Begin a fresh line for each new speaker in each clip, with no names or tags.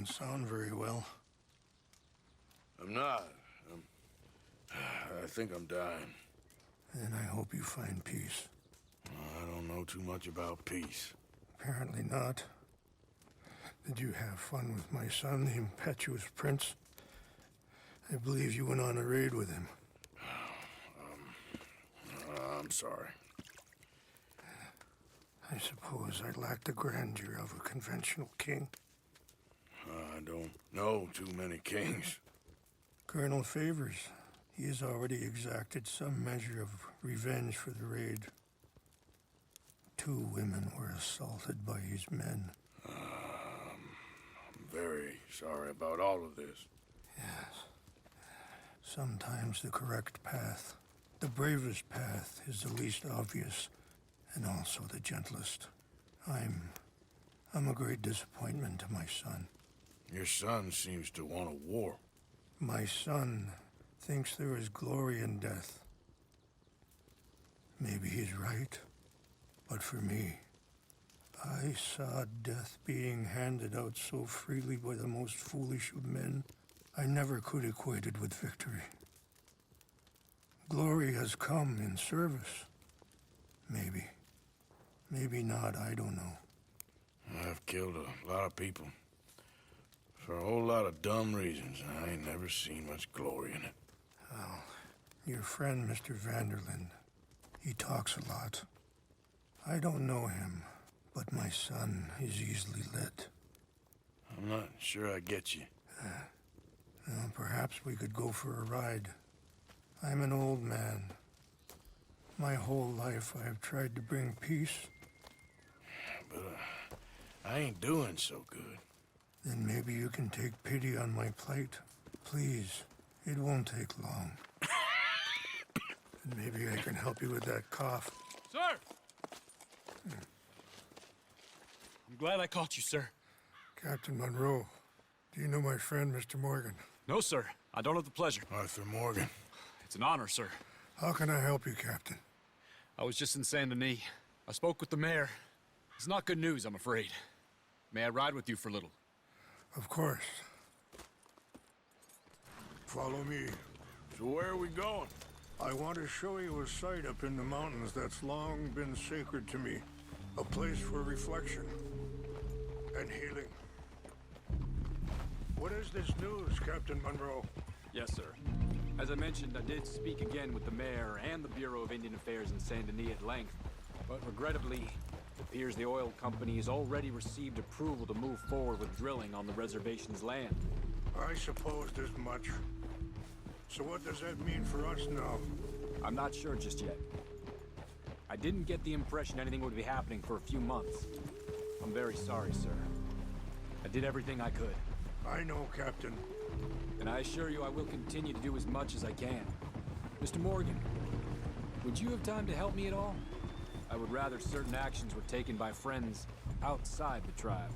don't sound very well.
I'm not. I think I'm dying.
Then I hope you find peace.
I don't know too much about peace.
Apparently not. Did you have fun with my son, the impetuous prince? I believe you went on a raid with him.
I'm sorry.
I suppose I lack the grandeur of a conventional king.
I don't know too many kings.
Colonel Favors, he has already exacted some measure of revenge for the raid. 2 women were assaulted by his men.
I'm very sorry about all of this.
Yes. Sometimes the correct path, the bravest path, is the least obvious and also the gentlest. I'm a great disappointment to my son.
Your son seems to want a war.
My son thinks there is glory in death. Maybe he's right, but for me, I saw death being handed out so freely by the most foolish of men, I never could equate it with victory. Glory has come in service. Maybe. Maybe not, I don't know.
I've killed a lot of people. For a whole lot of dumb reasons, and I ain't never seen much glory in it.
Well, your friend, Mr. Vanderlyn, he talks a lot. I don't know him, but my son is easily led.
I'm not sure I get you.
Well, perhaps we could go for a ride. I'm an old man. My whole life I have tried to bring peace.
But I ain't doing so good.
Then maybe you can take pity on my plight. Please, it won't take long. And maybe I can help you with that cough.
Sir! I'm glad I caught you, sir.
Captain Monroe, do you know my friend, Mr. Morgan?
No, sir. I don't have the pleasure.
Arthur Morgan.
It's an honor, sir.
How can I help you, Captain?
I was just in Saint Denis. I spoke with the mayor. It's not good news, I'm afraid. May I ride with you for a little?
Of course. Follow me.
So where are we going?
I want to show you a site up in the mountains that's long been sacred to me. A place for reflection and healing. What is this news, Captain Monroe?
Yes, sir. As I mentioned, I did speak again with the mayor and the Bureau of Indian Affairs in Saint Denis at length, but regrettably, it appears the oil company has already received approval to move forward with drilling on the reservation's land.
I supposed as much. So what does that mean for us now?
I'm not sure just yet. I didn't get the impression anything would be happening for a few months. I'm very sorry, sir. I did everything I could.
I know, Captain.
And I assure you I will continue to do as much as I can. Mr. Morgan, would you have time to help me at all? I would rather certain actions were taken by friends outside the tribe.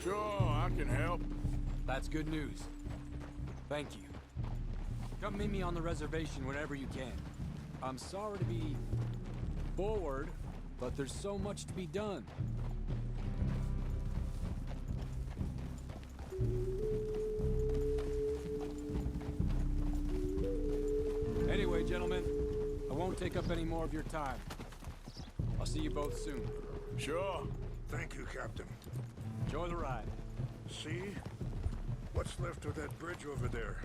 Sure, I can help.
That's good news. Thank you. Come meet me on the reservation whenever you can. I'm sorry to be forward, but there's so much to be done. Anyway, gentlemen, I won't take up any more of your time. I'll see you both soon.
Sure.
Thank you, Captain.
Enjoy the ride.
See? What's left of that bridge over there?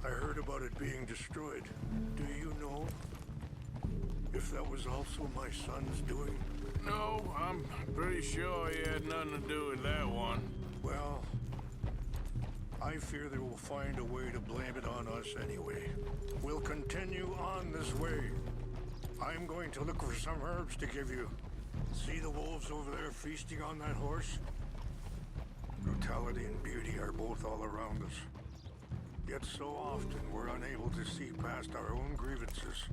I heard about it being destroyed. Do you know if that was also my son's doing?
No, I'm pretty sure he had nothing to do with that one.
Well, I fear they will find a way to blame it on us anyway. We'll continue on this way. I'm going to look for some herbs to give you. See the wolves over there feasting on that horse? Brutality and beauty are both all around us. Yet so often we're unable to see past our own grievances.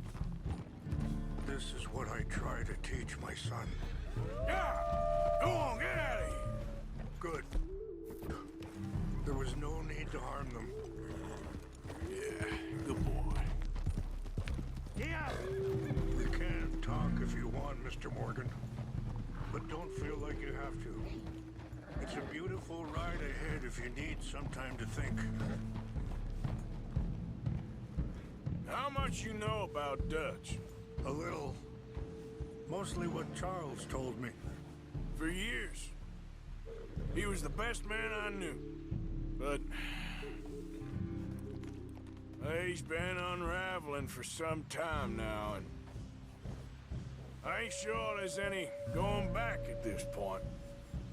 This is what I try to teach my son.
Yeah! Go on, get out of here!
Good. There was no need to harm them.
Yeah, good boy.
Yeah! You can talk if you want, Mr. Morgan. But don't feel like you have to. It's a beautiful ride ahead if you need some time to think.
How much you know about Dutch?
A little. Mostly what Charles told me.
For years. He was the best man I knew. But... he's been unraveling for some time now, and... I ain't sure there's any going back at this point.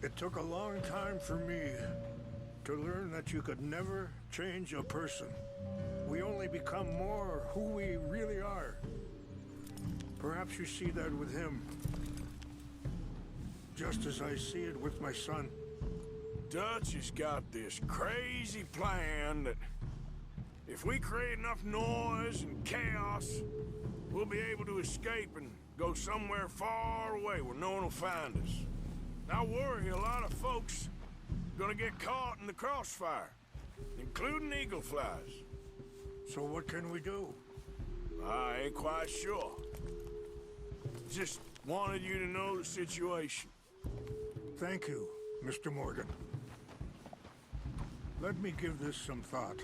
It took a long time for me to learn that you could never change a person. We only become more who we really are. Perhaps you see that with him. Just as I see it with my son.
Dutch has got this crazy plan that if we create enough noise and chaos, we'll be able to escape and go somewhere far away where no one will find us. I worry a lot of folks gonna get caught in the crossfire, including eagle flies.
So what can we do?
I ain't quite sure. Just wanted you to know the situation.
Thank you, Mr. Morgan. Let me give this some thought.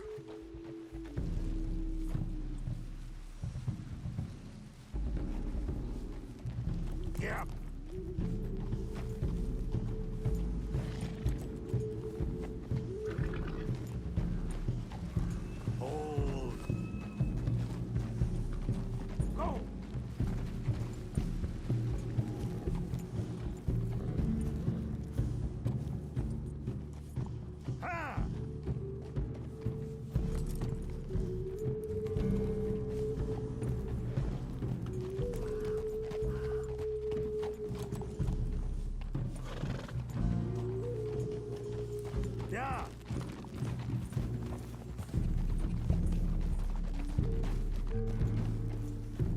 Yeah. Hold. Go! Ha! Yeah.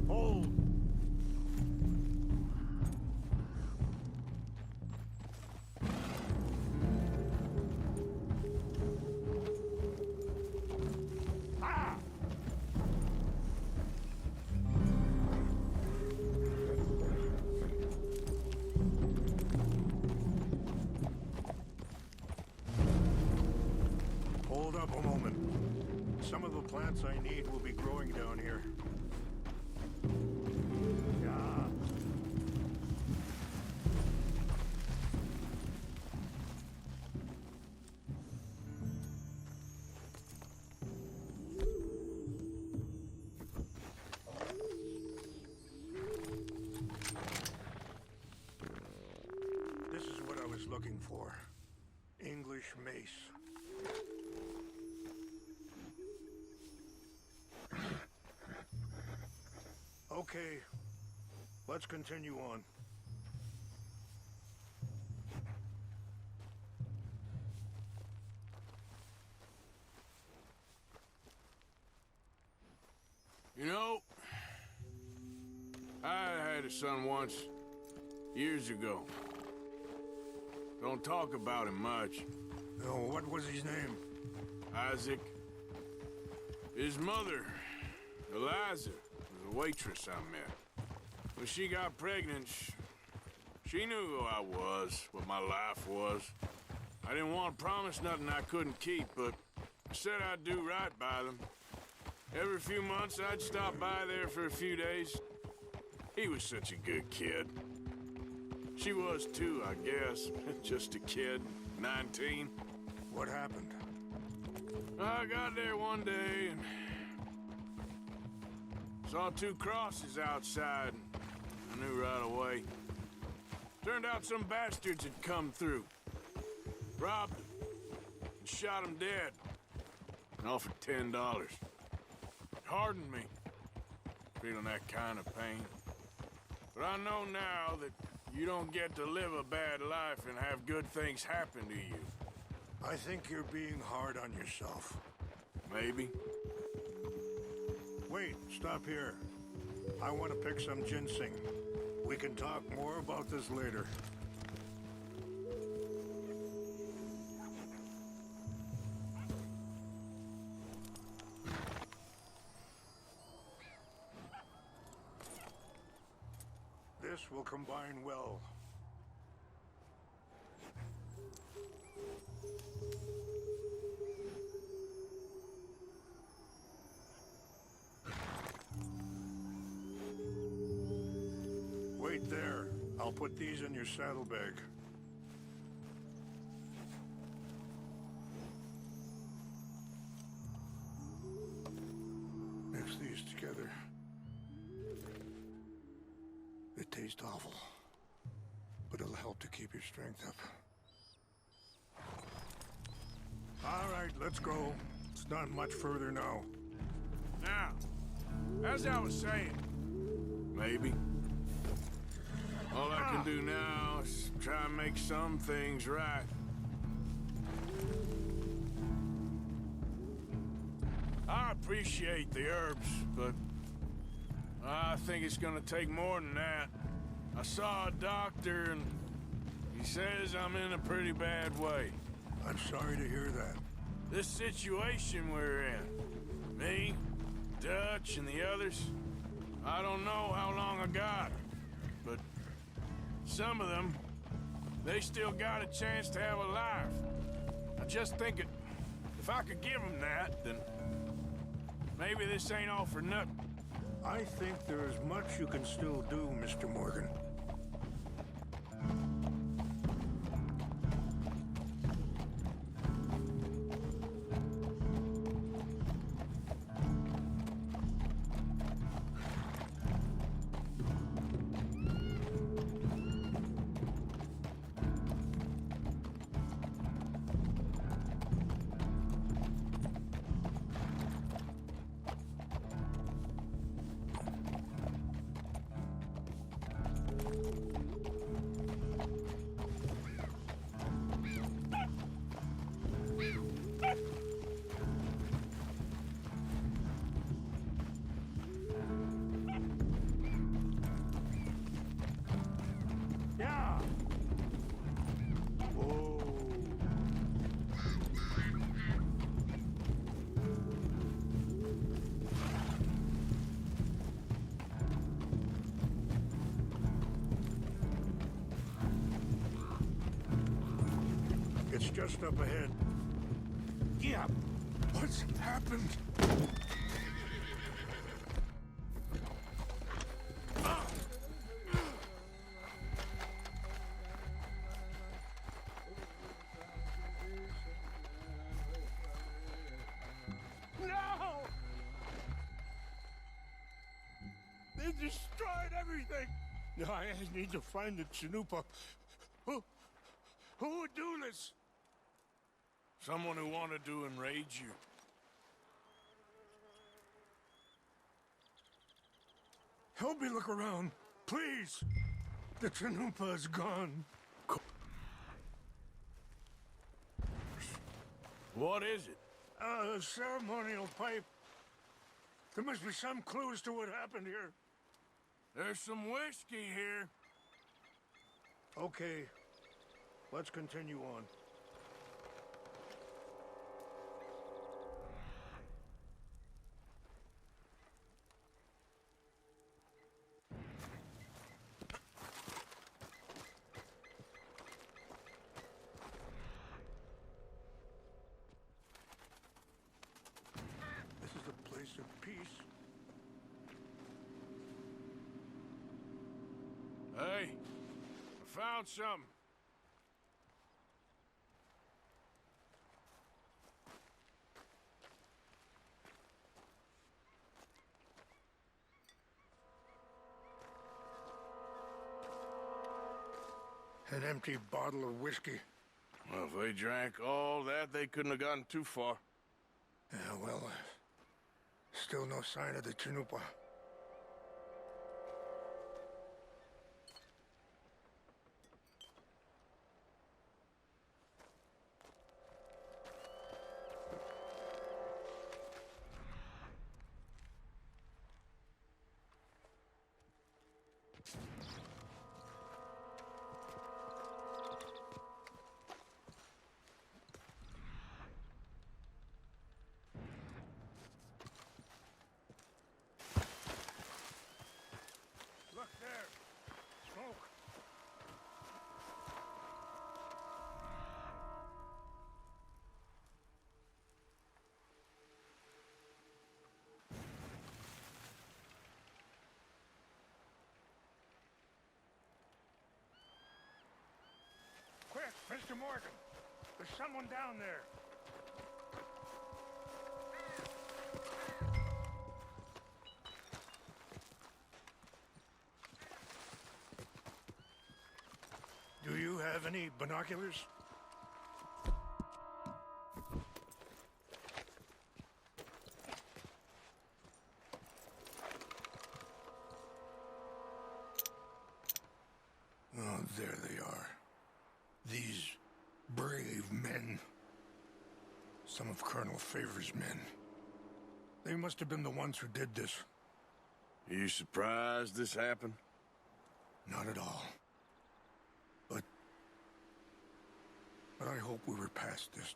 Hold. Ah! Hold up a moment. Some of the plants I need will be growing down here. Yeah. This is what I was looking for. English mace. Okay, let's continue on.
You know, I had a son once, years ago. Don't talk about him much.
Oh, what was his name?
Isaac. His mother, Eliza, was a waitress I met. When she got pregnant, she knew who I was, what my life was. I didn't want to promise nothing I couldn't keep, but I said I'd do right by them. Every few months, I'd stop by there for a few days. He was such a good kid. She was too, I guess. Just a kid, 19.
What happened?
I got there one day and saw two crosses outside. I knew right away. Turned out some bastards had come through. Robbed him and shot him dead. And offered $10. It hardened me, feeling that kind of pain. But I know now that you don't get to live a bad life and have good things happen to you.
I think you're being hard on yourself.
Maybe.
Wait, stop here. I want to pick some ginseng. We can talk more about this later. This will combine well. Right there. I'll put these in your saddlebag. Mix these together. They taste awful, but it'll help to keep your strength up. All right, let's go. It's not much further now.
Now, as I was saying, maybe. All I can do now is try and make some things right. I appreciate the herbs, but I think it's gonna take more than that. I saw a doctor and he says I'm in a pretty bad way.
I'm sorry to hear that.
This situation we're in, me, Dutch, and the others, I don't know how long I got, but some of them, they still got a chance to have a life. I just think if I could give them that, then maybe this ain't all for nothing.
I think there is much you can still do, Mr. Morgan. Yeah. Whoa. It's just up ahead. Yeah. What's happened? No! They destroyed everything! I need to find the Chanupa. Who would do this?
Someone who wanted to enrage you.
Help me look around, please. The Chanupa is gone.
What is it?
A ceremonial pipe. There must be some clues to what happened here.
There's some whiskey here.
Okay, let's continue on. This is a place of peace.
Hey, I found something.
An empty bottle of whiskey.
Well, if they drank all that, they couldn't have gotten too far.
Yeah, well, still no sign of the Chanupa. Mr. Morgan, there's someone down there. Do you have any binoculars? Oh, there they are. These brave men. Some of Colonel Favor's men. They must have been the ones who did this.
Are you surprised this happened?
Not at all. But I hope we were past this.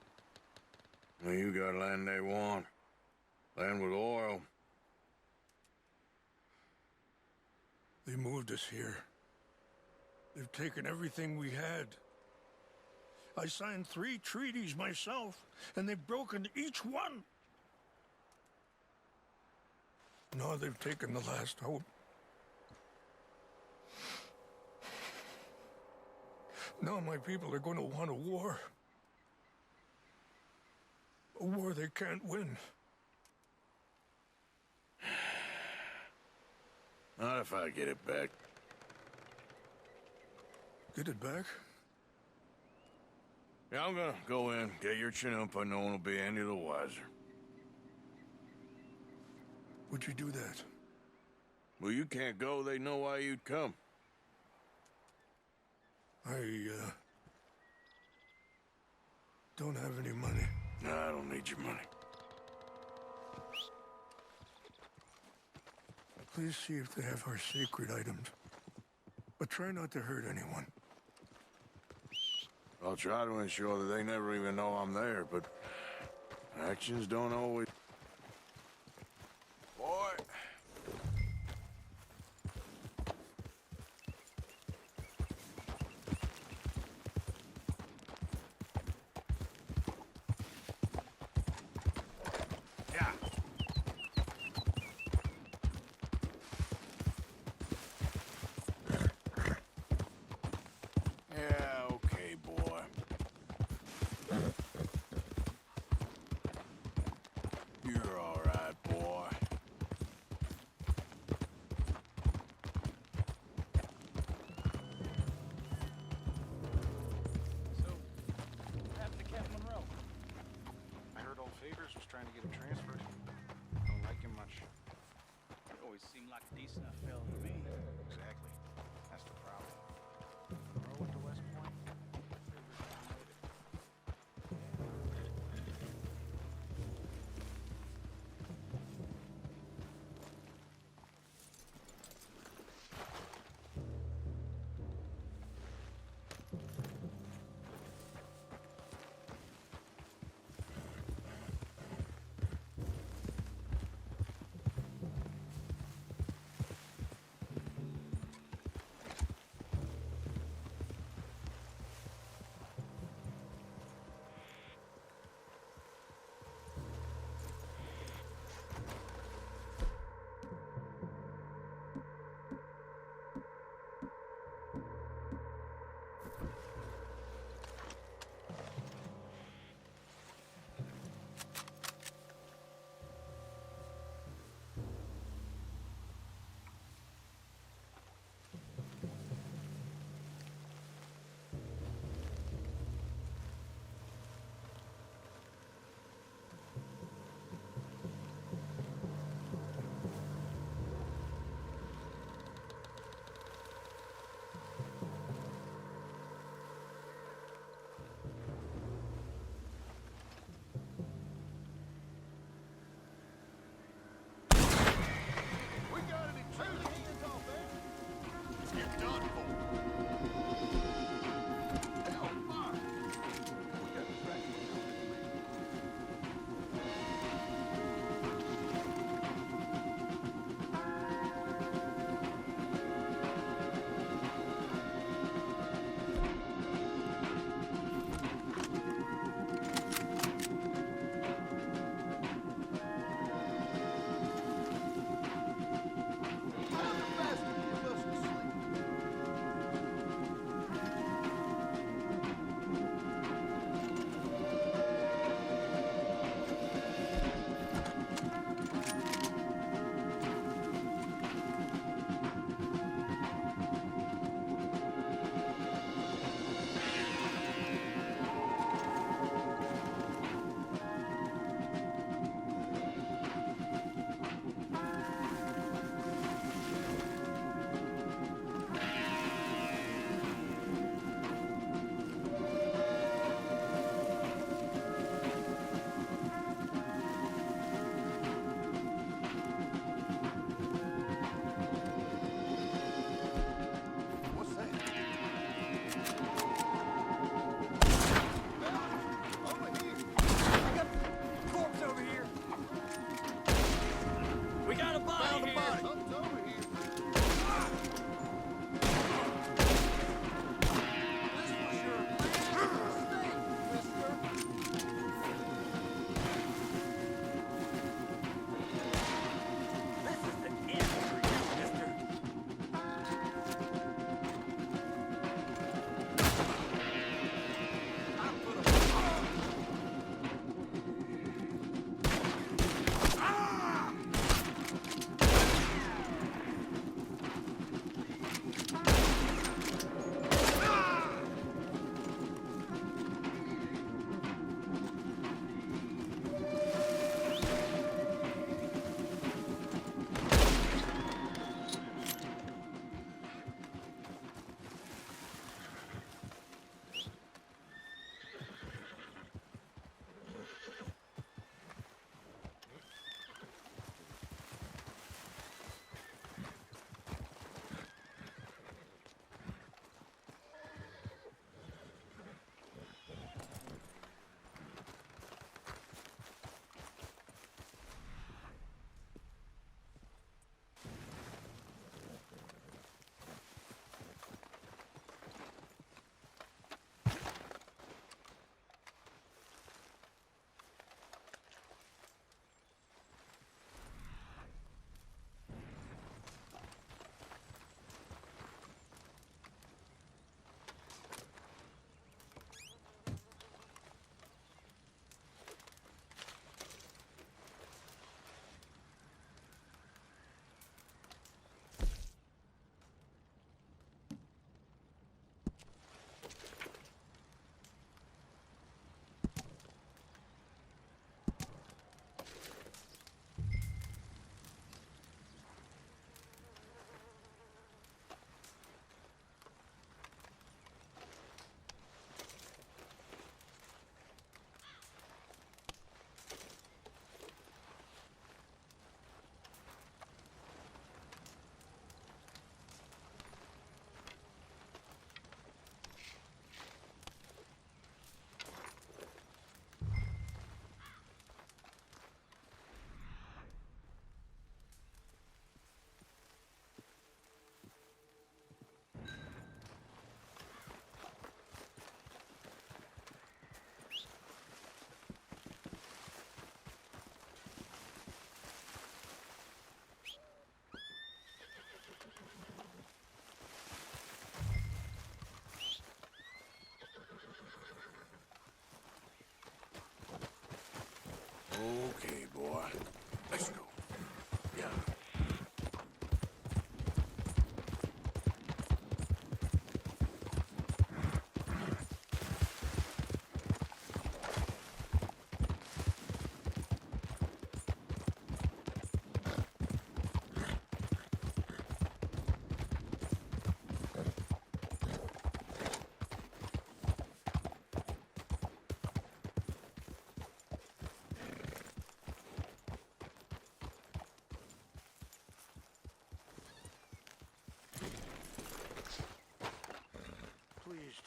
Well, you got land they want. Land with oil.
They moved us here. They've taken everything we had. I signed 3 treaties myself, and they've broken each one. Now they've taken the last hope. Now my people are going to want a war. A war they can't win.
Not if I get it back.
Get it back?
Yeah, I'm gonna go in, get your chin-up, and no one will be any the wiser.
Would you do that?
Well, you can't go, they know why you'd come.
I don't have any money.
No, I don't need your money.
Please see if they have our sacred items. But try not to hurt anyone.
I'll try to ensure that they never even know I'm there, but actions don't always... Boy! Yeah. Yeah, okay, boy. You're all right, boy.
So, what happened to Captain Monroe? I heard old Favors was trying to get him transferred. Don't like him much. He always seemed like a decent enough fellow to me. Exactly. That's the problem. Monroe went to West Point. Favors never made it.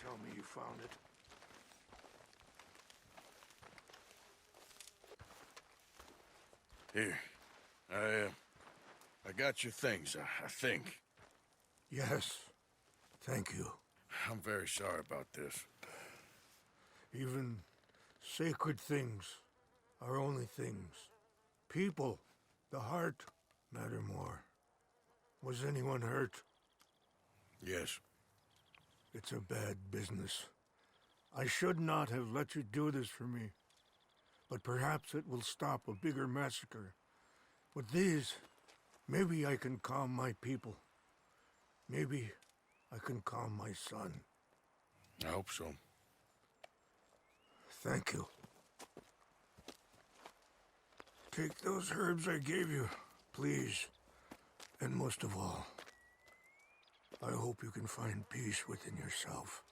tell me you found it.
Here. I got your things, I think.
Yes. Thank you.
I'm very sorry about this.
Even sacred things are only things. People, the heart, matter more. Was anyone hurt?
Yes.
It's a bad business. I should not have let you do this for me. But perhaps it will stop a bigger massacre. With these, maybe I can calm my people. Maybe I can calm my son.
I hope so.
Thank you. Take those herbs I gave you, please. And most of all, I hope you can find peace within yourself.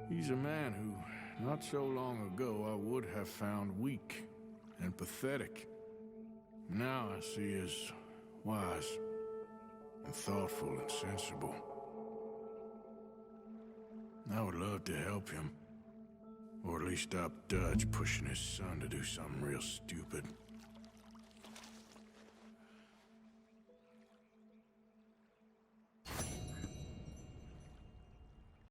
He's a man who, not so long ago, I would have found weak and pathetic. Now I see as wise and thoughtful and sensible. I would love to help him, or at least stop Dutch pushing his son to do something real stupid.